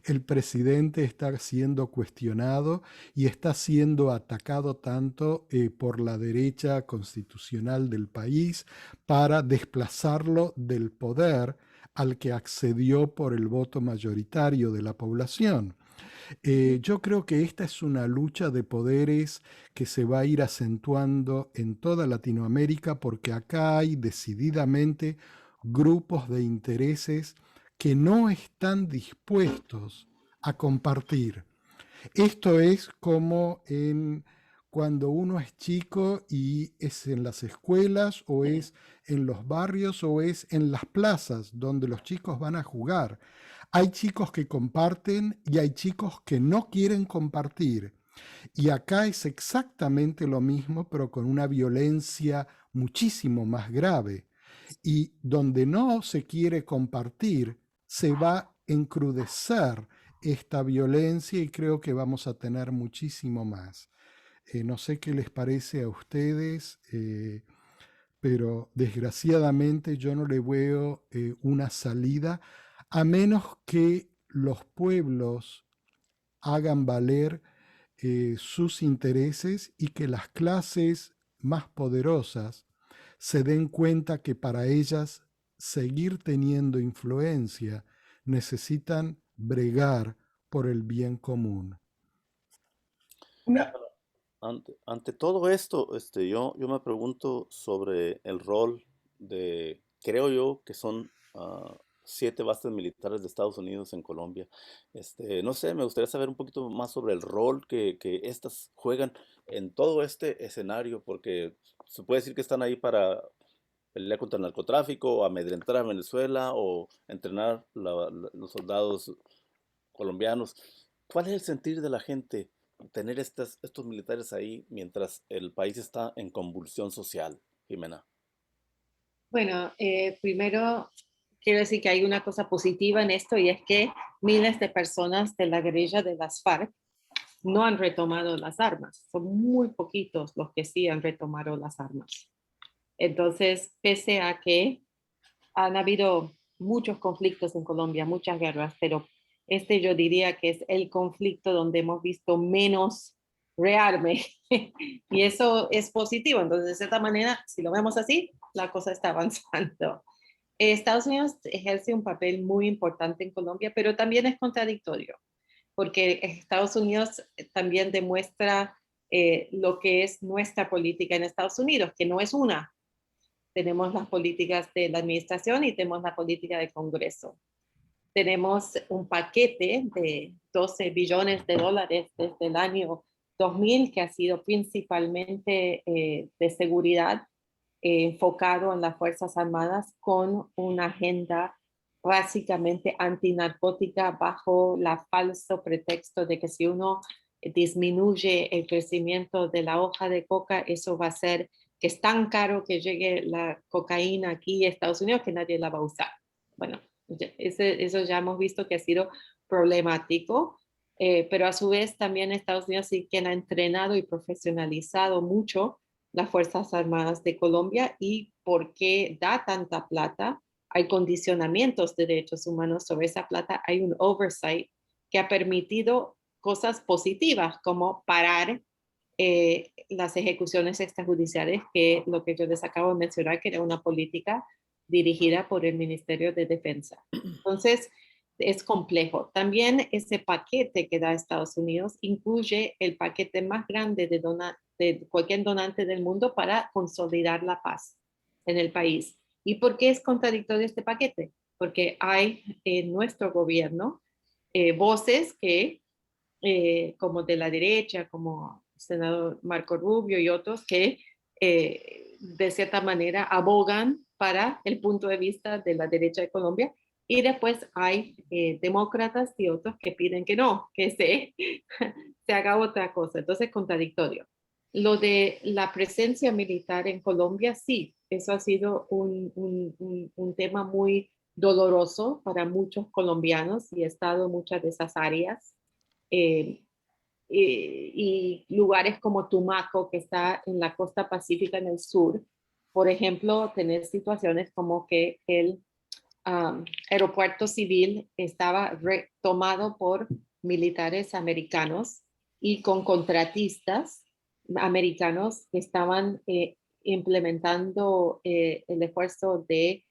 el presidente está siendo cuestionado y está siendo atacado tanto por la derecha constitucional del país para desplazarlo del poder al que accedió por el voto mayoritario de la población. Yo creo que esta es una lucha de poderes que se va a ir acentuando en toda Latinoamérica porque acá hay decididamente grupos de intereses que no están dispuestos a compartir. Esto es como cuando uno es chico y es en las escuelas o es en los barrios o es en las plazas donde los chicos van a jugar. Hay chicos que comparten y hay chicos que no quieren compartir. Y acá es exactamente lo mismo, pero con una violencia muchísimo más grave. Y donde no se quiere compartir, se va a encrudecer esta violencia y creo que vamos a tener muchísimo más. No sé qué les parece a ustedes, pero desgraciadamente yo no le veo una salida a menos que los pueblos hagan valer sus intereses y que las clases más poderosas se den cuenta que para ellas seguir teniendo influencia necesitan bregar por el bien común. Una, Ante todo esto, yo me pregunto sobre el rol creo yo que son 7 bases militares de Estados Unidos en Colombia. No sé, me gustaría saber un poquito más sobre el rol que estas juegan en todo este escenario, porque se puede decir que están ahí para pelear contra el narcotráfico, o amedrentar a Venezuela, o entrenar los soldados colombianos. ¿Cuál es el sentir de la gente tener estos militares ahí mientras el país está en convulsión social, Jimena? Bueno, primero quiero decir que hay una cosa positiva en esto y es que miles de personas de la guerrilla de las FARC no han retomado las armas. Son muy poquitos los que sí han retomado las armas. Entonces, pese a que han habido muchos conflictos en Colombia, muchas guerras, pero yo diría que es el conflicto donde hemos visto menos rearme y eso es positivo. Entonces, de cierta manera, si lo vemos así, la cosa está avanzando. Estados Unidos ejerce un papel muy importante en Colombia, pero también es contradictorio, porque Estados Unidos también demuestra lo que es nuestra política en Estados Unidos, que no es una. Tenemos las políticas de la administración y tenemos la política del Congreso. Tenemos un paquete de 12 billones de dólares desde el año 2000 que ha sido principalmente de seguridad, enfocado en las Fuerzas Armadas con una agenda básicamente antinarcótica bajo la falso pretexto de que si uno disminuye el crecimiento de la hoja de coca, eso va a hacer que es tan caro que llegue la cocaína aquí a Estados Unidos que nadie la va a usar. Bueno, eso ya hemos visto que ha sido problemático, pero a su vez también Estados Unidos sí que ha entrenado y profesionalizado mucho las Fuerzas Armadas de Colombia y porque da tanta plata, hay condicionamientos de derechos humanos sobre esa plata, hay un oversight que ha permitido cosas positivas como parar las ejecuciones extrajudiciales, que lo que yo les acabo de mencionar, que era una política dirigida por el Ministerio de Defensa. Entonces, es complejo. También ese paquete que da Estados Unidos incluye el paquete más grande de cualquier donante del mundo para consolidar la paz en el país. ¿Y por qué es contradictorio este paquete? Porque hay en nuestro gobierno voces que, como de la derecha, como el senador Marco Rubio y otros, que de cierta manera abogan para el punto de vista de la derecha de Colombia. Y después hay demócratas y otros que piden que no, que se haga otra cosa. Entonces, contradictorio. Lo de la presencia militar en Colombia, sí, eso ha sido un tema muy doloroso para muchos colombianos y he estado en muchas de esas áreas. Y lugares como Tumaco, que está en la costa pacífica en el sur, por ejemplo, tener situaciones como que el aeropuerto civil estaba tomado por militares americanos y con contratistas americanos que estaban implementando el esfuerzo de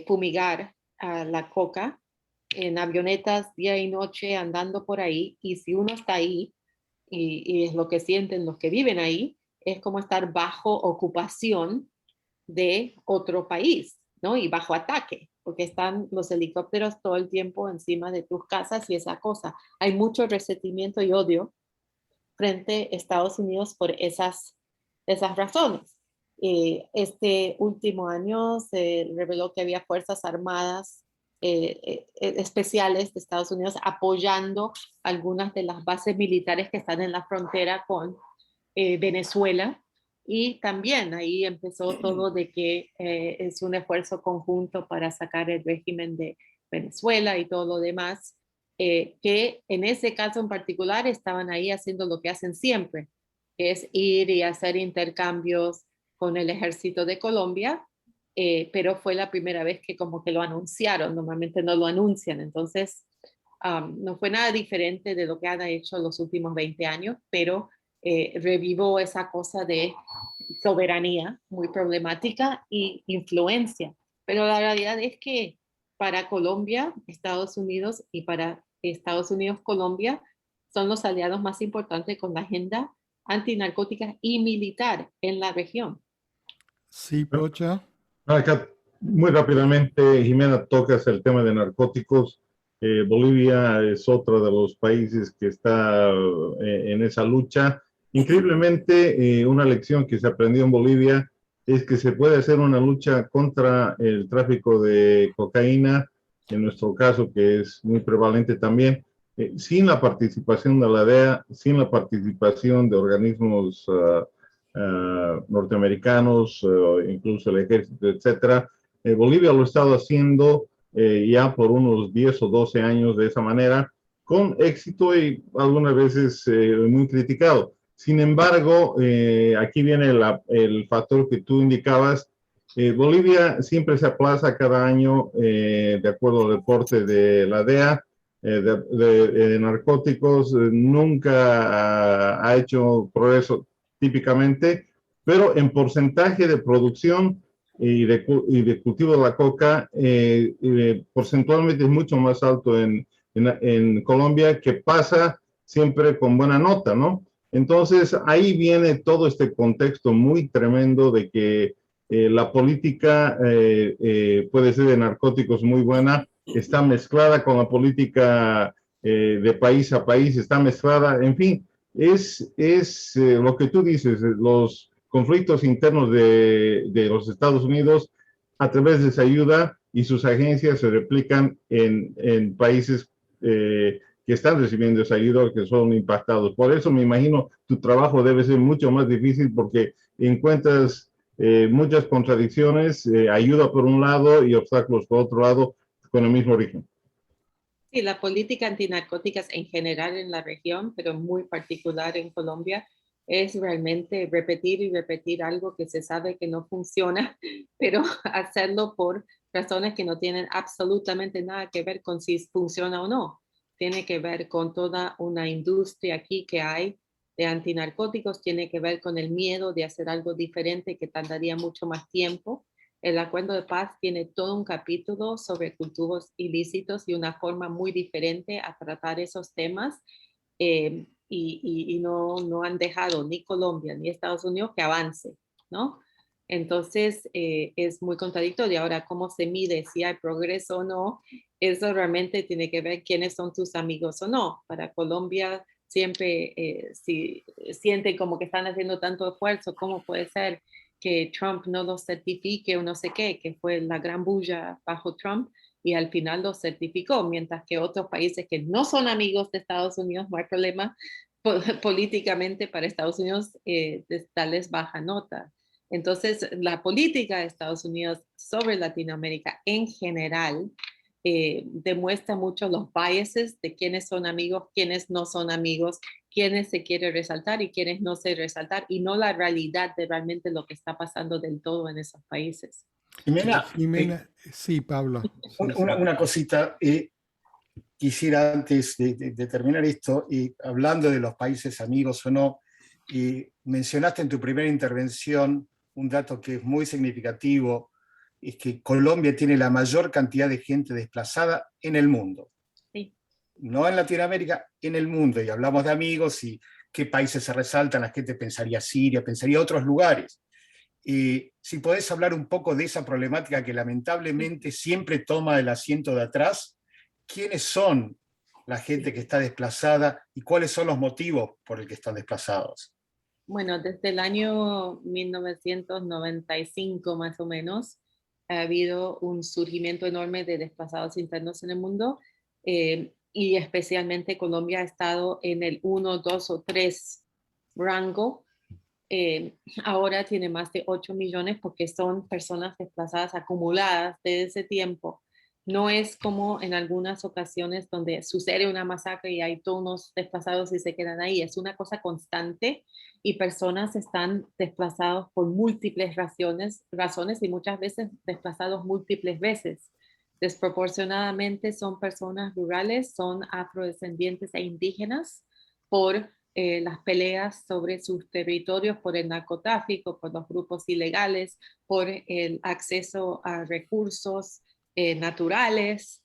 fumigar a la coca en avionetas día y noche andando por ahí, y si uno está ahí y es lo que sienten los que viven ahí, es como estar bajo ocupación de otro país, ¿no? Y bajo ataque, porque están los helicópteros todo el tiempo encima de tus casas y esa cosa. Hay mucho resentimiento y odio frente a Estados Unidos por esas razones. Este último año se reveló que había fuerzas armadas especiales de Estados Unidos apoyando algunas de las bases militares que están en la frontera con Venezuela. Y también ahí empezó todo de que es un esfuerzo conjunto para sacar el régimen de Venezuela y todo lo demás, que en ese caso en particular estaban ahí haciendo lo que hacen siempre, que es ir y hacer intercambios con el ejército de Colombia, pero fue la primera vez que como que lo anunciaron, normalmente no lo anuncian, entonces no fue nada diferente de lo que han hecho los últimos 20 años, pero revivo esa cosa de soberanía muy problemática y influencia. Pero la realidad es que para Colombia, Estados Unidos y para Estados Unidos, Colombia son los aliados más importantes con la agenda antinarcótica y militar en la región. Sí, Pocha. Acá Muy rápidamente, Jimena, tocas el tema de narcóticos. Bolivia es otro de los países que está en esa lucha. Increíblemente, una lección que se aprendió en Bolivia es que se puede hacer una lucha contra el tráfico de cocaína, en nuestro caso, que es muy prevalente también, sin la participación de la DEA, sin la participación de organismos norteamericanos, incluso el ejército, etcétera. Bolivia lo ha estado haciendo ya por unos 10 o 12 años de esa manera, con éxito y algunas veces muy criticado. Sin embargo, aquí viene el factor que tú indicabas. Bolivia siempre se aplaza cada año, de acuerdo al reporte de la DEA, de narcóticos, nunca ha hecho progreso típicamente, pero en porcentaje de producción y de cultivo de la coca, porcentualmente es mucho más alto en Colombia, que pasa siempre con buena nota, ¿no? Entonces, ahí viene todo este contexto muy tremendo de que la política puede ser de narcóticos muy buena, está mezclada con la política de país a país, está mezclada, en fin, es lo que tú dices, los conflictos internos de los Estados Unidos a través de esa ayuda, y sus agencias se replican en países que están recibiendo esa ayuda, que son impactados. Por eso me imagino tu trabajo debe ser mucho más difícil, porque encuentras muchas contradicciones, ayuda por un lado y obstáculos por otro lado, con el mismo origen. Sí, la política antinarcóticas en general en la región, pero muy particular en Colombia, es realmente repetir y repetir algo que se sabe que no funciona, pero hacerlo por razones que no tienen absolutamente nada que ver con si funciona o no. Tiene que ver con toda una industria aquí que hay de antinarcóticos, tiene que ver con el miedo de hacer algo diferente que tardaría mucho más tiempo. El acuerdo de paz tiene todo un capítulo sobre cultivos ilícitos y una forma muy diferente a tratar esos temas, y no han dejado ni Colombia ni Estados Unidos que avance, ¿no? Entonces, es muy contradictorio. Ahora, ¿cómo se mide si hay progreso o no? Eso realmente tiene que ver quiénes son tus amigos o no. Para Colombia, siempre si sienten como que están haciendo tanto esfuerzo, ¿cómo puede ser que Trump no lo certifique o no sé qué, que fue la gran bulla bajo Trump, y al final lo certificó, mientras que otros países que no son amigos de Estados Unidos, no hay problema políticamente para Estados Unidos darles baja nota. Entonces, la política de Estados Unidos sobre Latinoamérica en general demuestra mucho los biases de quiénes son amigos, quiénes no son amigos, quiénes se quiere resaltar y quiénes no se resaltar, y no la realidad de realmente lo que está pasando del todo en esos países. Jimena, sí, Pablo. Sí, una cosita, quisiera antes de terminar esto, hablando de los países amigos o no, mencionaste en tu primera intervención un dato que es muy significativo, es que Colombia tiene la mayor cantidad de gente desplazada en el mundo. Sí. No en Latinoamérica, en el mundo. Y hablamos de amigos y qué países se resaltan, la gente pensaría Siria, pensaría otros lugares. Si podés hablar un poco de esa problemática que lamentablemente siempre toma el asiento de atrás, ¿quiénes son la gente que está desplazada y cuáles son los motivos por el que están desplazados? Bueno, desde el año 1995 más o menos, ha habido un surgimiento enorme de desplazados internos en el mundo, y especialmente Colombia ha estado en el 1, 2 o 3 rango. Ahora tiene más de 8 millones porque son personas desplazadas acumuladas de ese tiempo. No es como en algunas ocasiones donde sucede una masacre y hay todos unos desplazados y se quedan ahí. Es una cosa constante, y personas están desplazados por múltiples razones y muchas veces desplazados múltiples veces. Desproporcionadamente son personas rurales, son afrodescendientes e indígenas por las peleas sobre sus territorios, por el narcotráfico, por los grupos ilegales, por el acceso a recursos naturales,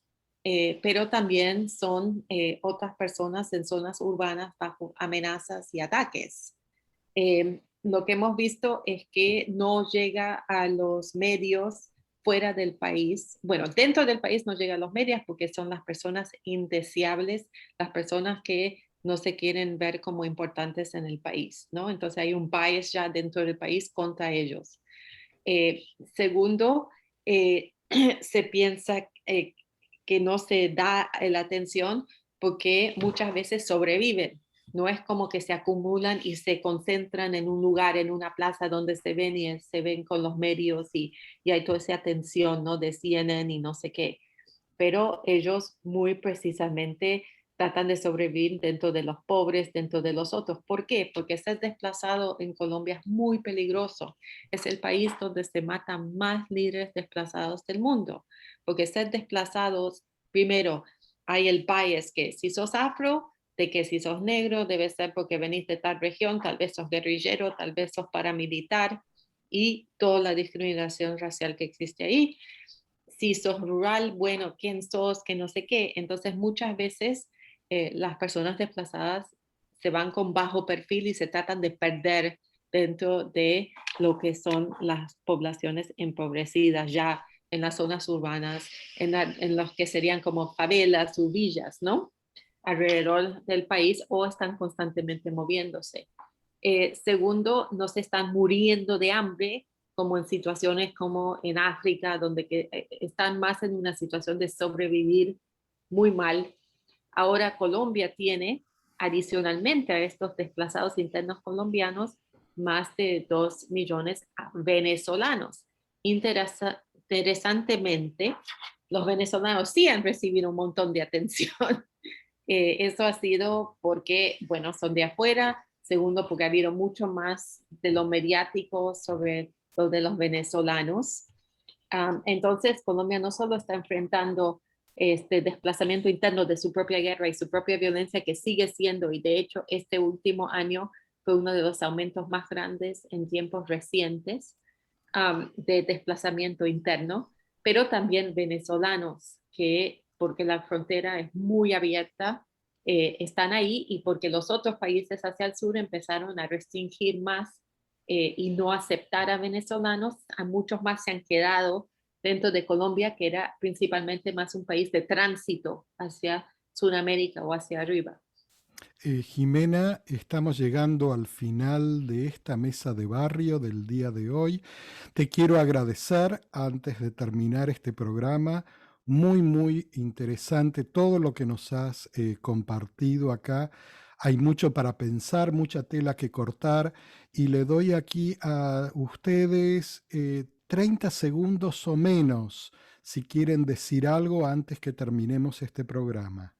pero también son otras personas en zonas urbanas bajo amenazas y ataques. Lo que hemos visto es que no llega a los medios fuera del país, bueno, dentro del país no llegan los medios porque son las personas indeseables, las personas que no se quieren ver como importantes en el país, ¿no? Entonces hay un bias ya dentro del país contra ellos. Segundo, se piensa que no se da la atención porque muchas veces sobreviven. No es como que se acumulan y se concentran en un lugar, en una plaza donde se ven y se ven con los medios y hay toda esa atención, ¿no? De CNN y no sé qué. Pero ellos muy precisamente tratan de sobrevivir dentro de los pobres, dentro de los otros. ¿Por qué? Porque ser desplazado en Colombia es muy peligroso. Es el país donde se matan más líderes desplazados del mundo. Porque ser desplazados, primero, hay el bias que si sos afro, de que si sos negro debe ser porque venís de tal región, tal vez sos guerrillero, tal vez sos paramilitar y toda la discriminación racial que existe ahí. Si sos rural, bueno, ¿quién sos? Que no sé qué. Entonces muchas veces las personas desplazadas se van con bajo perfil y se tratan de perder dentro de lo que son las poblaciones empobrecidas ya en las zonas urbanas, en los que serían como favelas o villas, ¿no? Alrededor del país o están constantemente moviéndose. Segundo, no se están muriendo de hambre como en situaciones como en África, donde están más en una situación de sobrevivir muy mal. Ahora Colombia tiene, adicionalmente a estos desplazados internos colombianos, más de 2 millones venezolanos. Interesantemente, los venezolanos sí han recibido un montón de atención. Eso ha sido porque, bueno, son de afuera. Segundo, porque ha habido mucho más de lo mediático sobre lo de los venezolanos. Entonces, Colombia no solo está enfrentando este desplazamiento interno de su propia guerra y su propia violencia, que sigue siendo, y de hecho este último año fue uno de los aumentos más grandes en tiempos recientes de desplazamiento interno, pero también venezolanos que, porque la frontera es muy abierta, están ahí y porque los otros países hacia el sur empezaron a restringir más y no aceptar a venezolanos, a muchos más se han quedado dentro de Colombia, que era principalmente más un país de tránsito hacia Sudamérica o hacia arriba. Jimena, estamos llegando al final de esta mesa de barrio del día de hoy. Te quiero agradecer antes de terminar este programa. Muy, muy interesante todo lo que nos has compartido acá. Hay mucho para pensar, mucha tela que cortar y le doy aquí a ustedes 30 segundos o menos si quieren decir algo antes que terminemos este programa.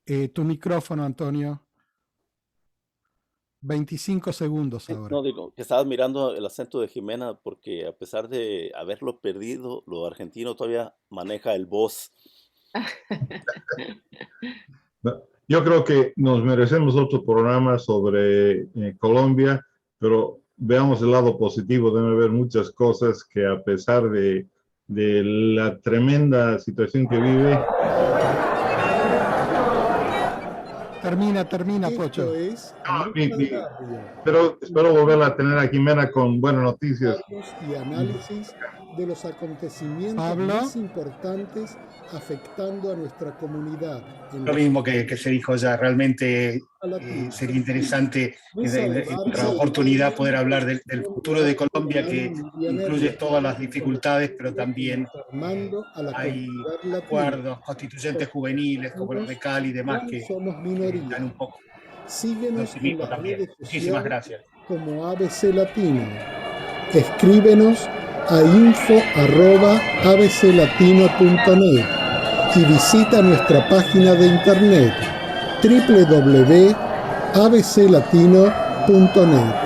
Tu micrófono, Antonio. 25 segundos ahora. No, digo, que estaba mirando el acento de Jimena porque a pesar de haberlo perdido, lo argentino todavía maneja el vos. Yo creo que nos merecemos otro programa sobre Colombia, pero veamos el lado positivo. Debe haber muchas cosas que a pesar de la tremenda situación que vive... Termina, Pocho. Pero espero volver a tener a Jimena con buenas noticias. Y análisis de los acontecimientos más importantes afectando a nuestra comunidad. Lo mismo que se dijo ya, realmente sería interesante otra oportunidad poder hablar del futuro de Colombia, que incluye todas las dificultades, pero también hay acuerdos constituyentes juveniles como los de Cali y demás que dan un poco. Síguenos en las redes Muchísimas gracias. Como ABC Latino. Escríbenos a info@abclatino.net y visita nuestra página de internet www.abclatino.net.